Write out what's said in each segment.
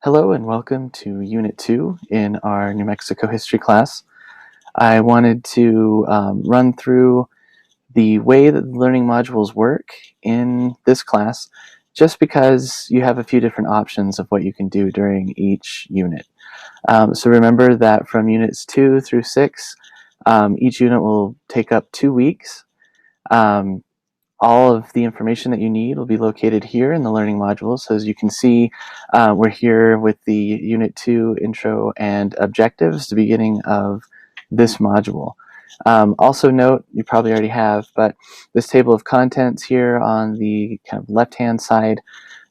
Hello and welcome to Unit 2 in our New Mexico history class. I wanted to run through the way that the learning modules work in this class just because you have a few different options of what you can do during each unit. So remember that from Units 2 through 6, each unit will take up 2 weeks. All of the information that you need will be located here in the learning module. So as you can see, we're here with the Unit 2 intro and objectives, the beginning of this module. Also note, you probably already have, but this table of contents here on the kind of left-hand side,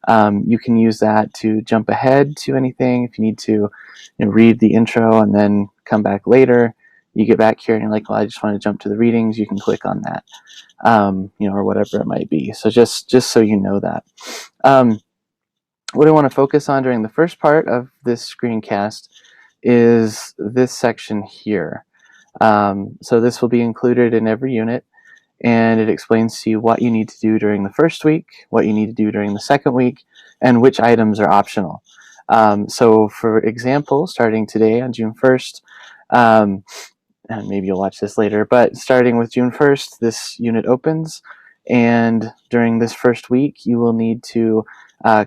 you can use that to jump ahead to anything. If you need to read the intro and then come back later, you get back here and you're like, well, I just want to jump to the readings, you can click on that. Or whatever it might be. So just so you know that. What I want to focus on during the first part of this screencast is this section here. So this will be included in every unit, and it explains to you what you need to do during the first week, what you need to do during the second week, and which items are optional. So for example, starting today on June 1st, and maybe you'll watch this later, but starting with June 1st, this unit opens, and during this first week, you will need to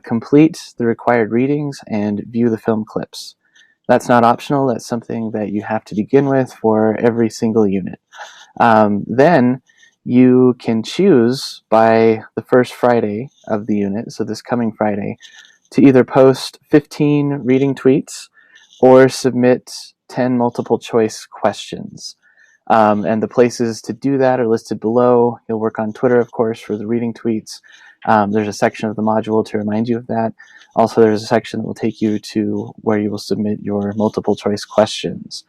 complete the required readings and view the film clips. That's not optional, that's something that you have to begin with for every single unit. Then you can choose by the first Friday of the unit, so this coming Friday, to either post 15 reading tweets or submit 10 multiple choice questions. And the places to do that are listed below. You'll work on Twitter, of course, for the reading tweets. There's a section of the module to remind you of that. Also, there's a section that will take you to where you will submit your multiple choice questions.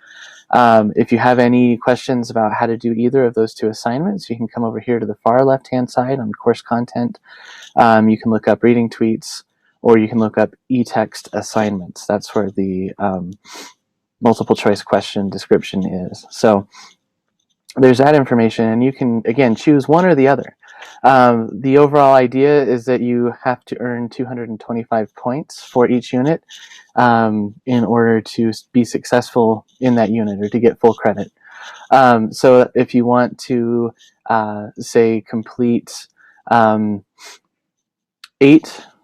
If you have any questions about how to do either of those two assignments, you can come over here to the far left-hand side on course content. You can look up reading tweets, or you can look up e-text assignments. That's where the multiple choice question description is. So there's that information, and you can, again, choose one or the other. The overall idea is that you have to earn 225 points for each unit in order to be successful in that unit or to get full credit. So if you want to, say, complete 8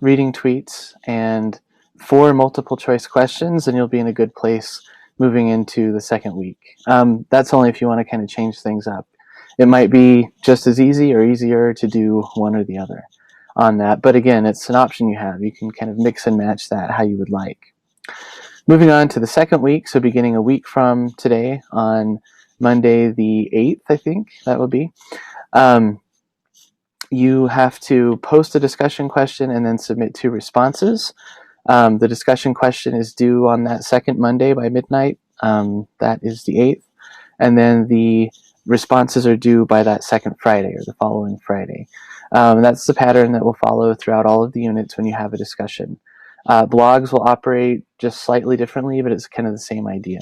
reading tweets and 4 multiple choice questions, then you'll be in a good place moving into the second week. That's only if you want to kind of change things up. It might be just as easy or easier to do one or the other on that. But again, it's an option you have. You can kind of mix and match that how you would like. Moving on to the second week, so beginning a week from today on Monday the 8th, I think that will be. You have to post a discussion question and then submit 2 responses. The discussion question is due on that second Monday by midnight. That is the 8th. And then the responses are due by that second Friday or the following Friday. That's the pattern that will follow throughout all of the units when you have a discussion. Blogs will operate just slightly differently, but it's kind of the same idea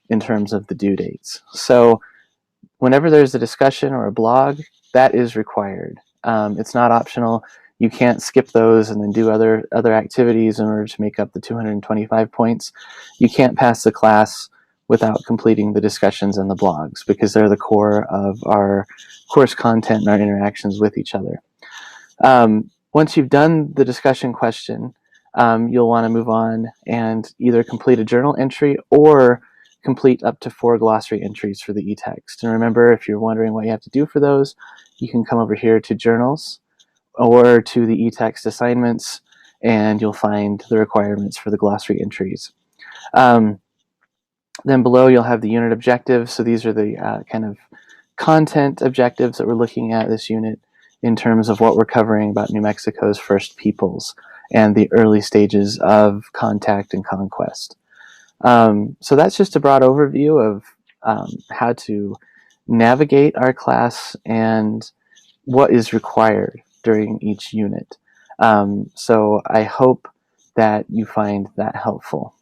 in terms of the due dates. So whenever there's a discussion or a blog, that is required. It's not optional. You can't skip those and then do other activities in order to make up the 225 points. You can't pass the class without completing the discussions and the blogs because they're the core of our course content and our interactions with each other. Once you've done the discussion question, you'll want to move on and either complete a journal entry or complete up to 4 glossary entries for the e-text. And remember, if you're wondering what you have to do for those, you can come over here to journals or to the e-text assignments, and you'll find the requirements for the glossary entries. Then below you'll have the unit objectives. So these are the kind of content objectives that we're looking at this unit in terms of what we're covering about New Mexico's first peoples and the early stages of contact and conquest. So that's just a broad overview of how to navigate our class and what is required during each unit. So I hope that you find that helpful.